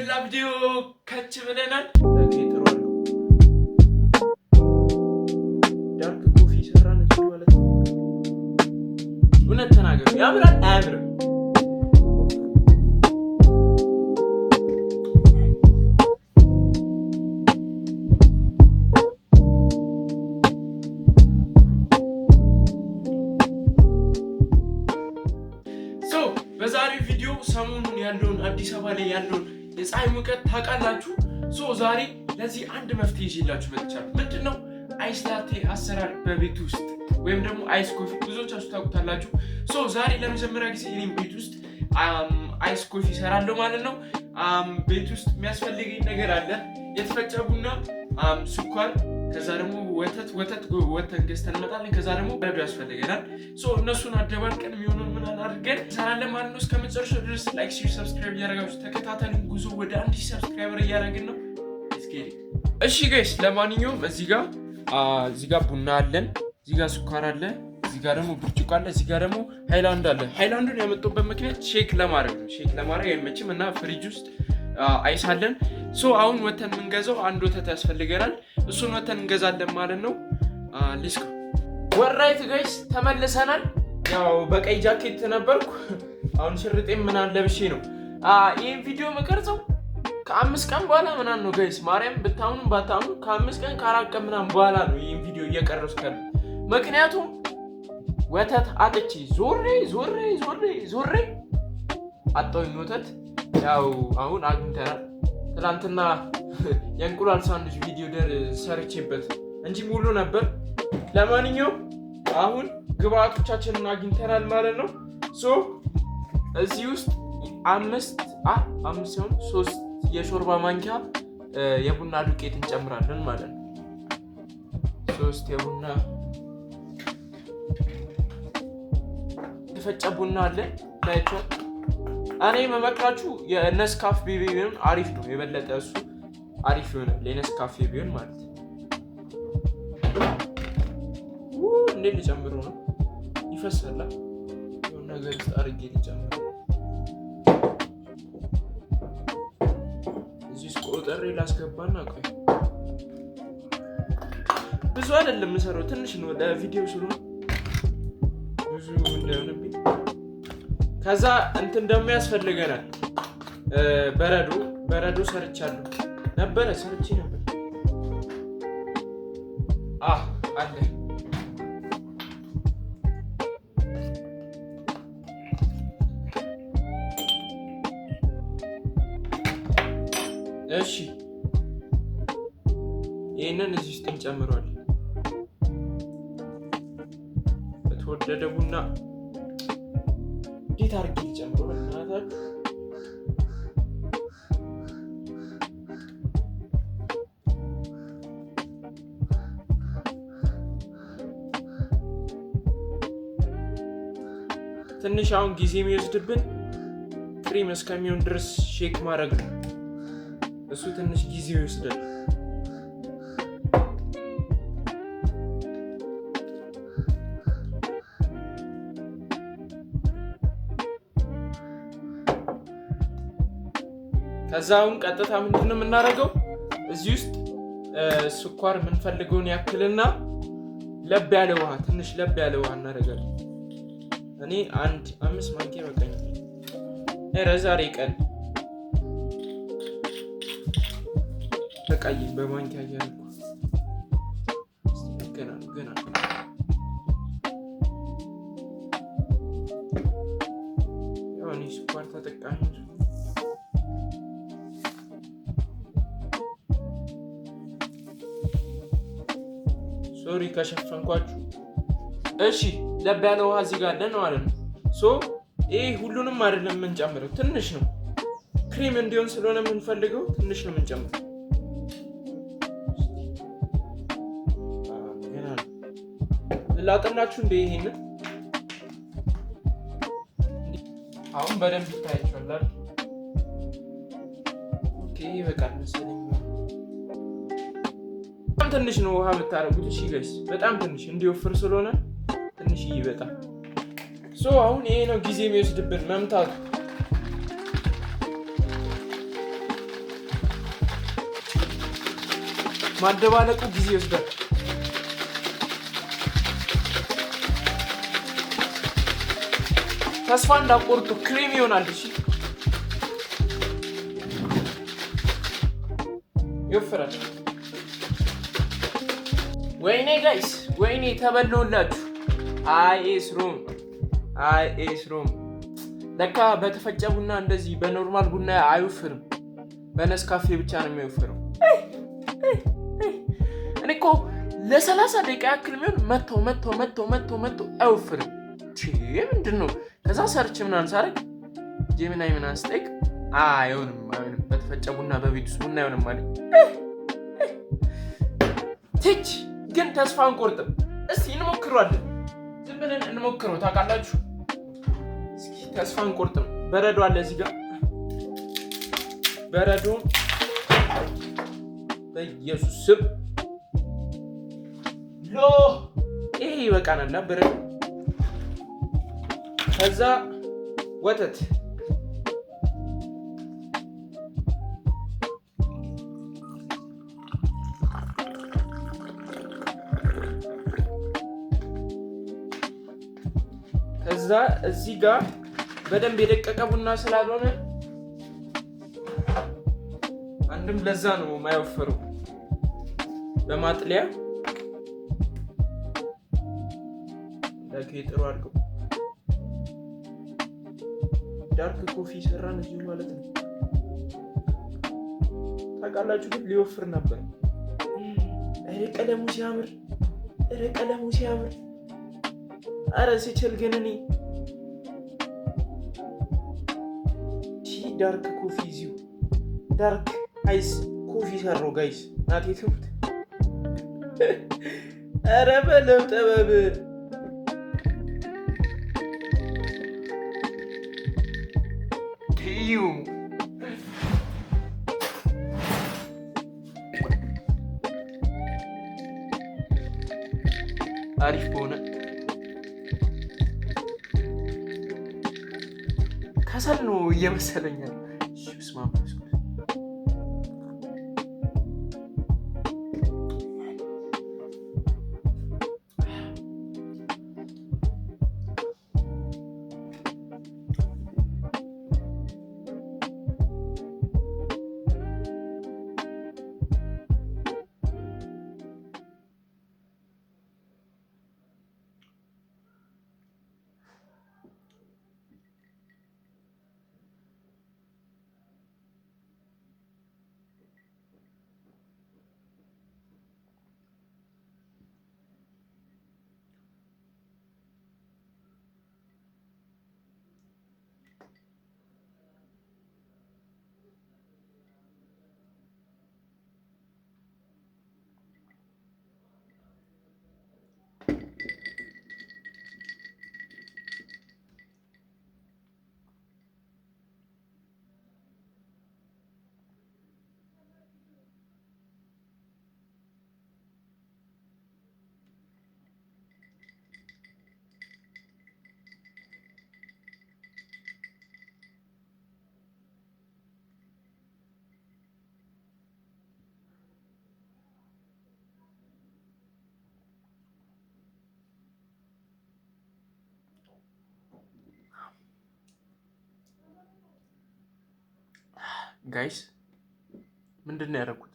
በሌላ ቪዲዮ ከች ብለናል። ዳርክ ኮፊ ሰራን ማለት ነው። እውነት ተናገሩ፣ ያምራል አያምርም? በዛሬው ቪዲዮ ሰሞኑን ያለውን አዲስ አበባ ላይ ያለውን የፀሐይ ሙቀት ታውቃላችሁ። ዛሬ ለዚህ አንድ መፍትሄ ይዤላችሁ መጥቻለሁ። ምንድነው? አይስ ላቴ አሰራር በቤት ውስጥ ወይም ደግሞ አይስ ኮፊ ብዙዎቻችሁ ታውቁታላችሁ። ዛሬ ለመጀመሪያ ጊዜ እኔም ቤት ውስጥ አይስ ኮፊ እሰራለሁ ማለት ነው። ቤት ውስጥ የሚያስፈልገኝ ነገር አለ። የተፈጨ ቡና፣ ስኳር፣ ከዛ ደግሞ ወተት ገዝተን እንመጣለን። ከዛ ደግሞ በረዶ ያስፈልገናል። እነሱን አደባልቀን የሚሆነው ምን አድርገን እንሰራለን ማለት ነው። እስከ መጨረሻው ድረስ ላይክ፣ ሼር፣ ሰብስክራይብ እያደረጋችሁ ተከታተሉን። ጉዞ ወደ 1000 ሰብስክራይበር እያደረግን ነው። እሺ ጋይስ፣ ለማንኛውም እዚህ ጋር ቡና አለን፣ እዚህ ጋር ስኳር አለ፣ እዚህ ጋር ደግሞ ብርጭቆ አለ፣ እዚህ ጋር ደግሞ ሃይላንድ አለ። ሃይላንዱን ያመጣሁበት ምክንያት ሼክ ለማድረግ ነው። ሼክ ለማድረግ አይመችም እና ፍሪጅ ውስጥ አይስ አለን። አሁን ወተን የምንገዛው አንድ ወተት ያስፈልገናል። እሱን ወተን እንገዛለን ማለት ነው። ሌትስ ጎ። ወራይት ጋይስ፣ ተመልሰናል። ያው በቀይ ጃኬት ነበርኩ። አሁን ሽርጤም ምናምን ለብሼ ነው ይህን ቪዲዮ መቀርጸው። ከ5 ቀን በኋላ ምናምን ነው ጋይስ። ማርያም ብታምኑም ባታምኑ ከ5 ቀን ከ4 ቀን ምናምን በኋላ ነው ይህን ቪዲዮ እየቀረጽኩ ያለው። ምክንያቱም ወተት አጥቼ ዞሬ አጣሁኝ ወተት። ያው አሁን አግኝተናል። ትናንትና የእንቁላል ሳንድዊች ቪዲዮ ሰርቼበት እንጂ ሙሉ ነበር። ለማንኛውም አሁን ግብአቶቻችንን አግኝተናል ማለት ነው። እዚህ ውስጥ 5 ሲሆን 3 የሾርባ ማንኪያ የቡና ዱቄት እንጨምራለን ማለት ነው። 3 የቡና የተፈጨ ቡና አለ ታይቷል። እኔ መመክራችሁ የነስካፌ ቢሆን አሪፍ ነው። የበለጠ እሱ አሪፍ ይሆናል የነስካፌ ቢሆን ማለት ነው። እንዴት ልጨምረው ነው? ይፈሳል። የሆነ ነገር አድርጌ ልጨምረው። እዚህ ውስጥ ቆጥሬ ላስገባና ቆይ። ብዙ አይደለም የምሰራው፣ ትንሽ ነው ለቪዲዮ ስለሆነ ብዙ እንዳይሆንብኝ። ከዛ እንትን ደግሞ ያስፈልገናል በረዶ ሰርቼ ነበር። አለ። እሺ ይሄንን እዚህ ውስጥ እንጨምረዋለን። በተወደደ ቡና እንዴት አድርጌ ልጨምረው? እናታችሁ ትንሽ አሁን ጊዜ የሚወስድብን ክሪም እስከሚሆን ድረስ ሼክ ማድረግ ነው። እሱ ትንሽ ጊዜ ይወስዳል። ከዛ አሁን ቀጥታ ምንድነው የምናደርገው? እዚህ ውስጥ ስኳር የምንፈልገውን ያክልና ትንሽ ለብ ያለ ውሃ እናደርጋለን። እኔ 5 ማንኪያ በቃኝ። ዛሬ ቀን ተቃይ በማንኪያ እያደረኩ ገና ያው እኔ ስኳር ተጠቃሚ ነው። ሶሪ ከሸፈንኳችሁ። እሺ ለብ ያለ ውሃ እዚህ ጋር አለን ማለት ነው። ይሄ ሁሉንም አይደለም የምንጨምረው፣ ትንሽ ነው። ክሬም እንዲሆን ስለሆነ የምንፈልገው ትንሽ ነው የምንጨምረው። ላጠናችሁ እንደ ይሄንን አሁን በደንብ ይታያችኋል። ኦኬ በቃል መሰለኝ። በጣም ትንሽ ነው ውሃ የምታረጉት። እሺ ጋይስ፣ በጣም ትንሽ እንዲወፍር ስለሆነ ትንሽ ይበጣል። አሁን ይሄ ነው ጊዜ የሚወስድብን መምታቱ። ማደባለቁ ጊዜ ይወስዳል። ተስፋ እንዳቆርጡ ክሬም ይሆናል። እሺ ይወፍራል። ወይኔ ጋይስ ወይኔ ተበለውላችሁ። አይኤስ ሮም ለካ በተፈጨ ቡና እንደዚህ በኖርማል ቡና አይወፍርም። በነስካፌ ብቻ ነው የሚወፍረው። እኔ እኮ ለ30 ደቂቃ ያክል የሚሆን መቶ አይወፍርም። ምንድን ነው? ከዛ ሰርች ምናምን ሳረግ ጄሚናይ ምናምን ስጠይቅ አይሆንም በተፈጨ ቡና በቤት ውስጥ ቡና አይሆንም ማለት ትች። ግን ተስፋ አንቆርጥም። እስቲ እንሞክረዋለን። ዝም ብለን እንሞክረው። ታውቃላችሁ፣ እስኪ ተስፋ አንቆርጥም። በረዶ አለ እዚህ ጋር በረዶ። በኢየሱስ ስም ይሄ ይበቃናል። በረዶ ከዛ ወተት ከዛ እዚህ ጋር በደንብ የደቀቀ ቡና ስላልሆነ አንድም ለዛ ነው የማይወፈረው። በማጥለያ ጥሩ አድርገው ዳርክ ኮፊ ሰራን እዚሁ ማለት ነው። ታውቃላችሁ ግን ሊወፍር ነበር። ቀለሙ ሲያምር አረ ሲችል ግን እኔ ዳርክ ኮፊ እዚሁ ዳርክ አይስ ኮፊ ሰራው ጋይስ። ናቴ ትምህርት አረ በለው ጠበብ ትዩ አሪፍ በሆነ ከሰል ነው እየመሰለኛል። ጋይስ ምንድን ነው ያደረኩት?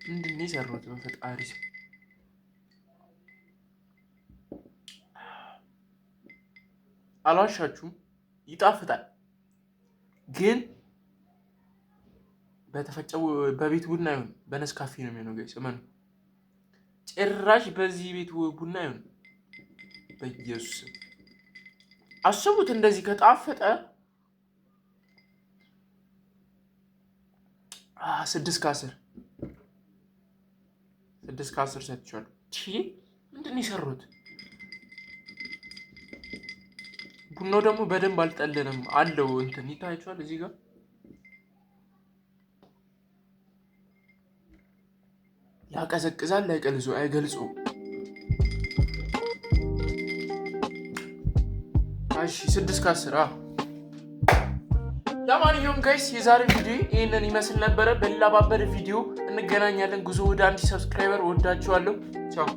ምንድን ነው የሰራሁት? በፈጣሪ ስም አልዋሻችሁም፣ ይጣፍጣል። ግን በተፈጨው በቤት ቡና ይሁን በነስካፌ ነው የሚሆነው ጋይስ። እመኑ፣ ጭራሽ በዚህ ቤት ቡና ይሁን በኢየሱስ አስቡት። እንደዚህ ከጣፈጠ 6 ከ10 ሰጥቻለሁ። ምንድን ነው የሰሩት? ቡናው ደግሞ በደንብ አልጠለለም አለው እንትን ይታያችኋል። እዚህ ጋር ያቀዘቅዛል አይገልጹ። እሺ 6 ከ10 ለማንኛውም ጋይስ የዛሬ ቪዲዮ ይህንን ይመስል ነበረ። በሌላ ባበደ ቪዲዮ እንገናኛለን። ጉዞ ወደ 1000 ሰብስክራይበር። ወዳችኋለሁ። ቻው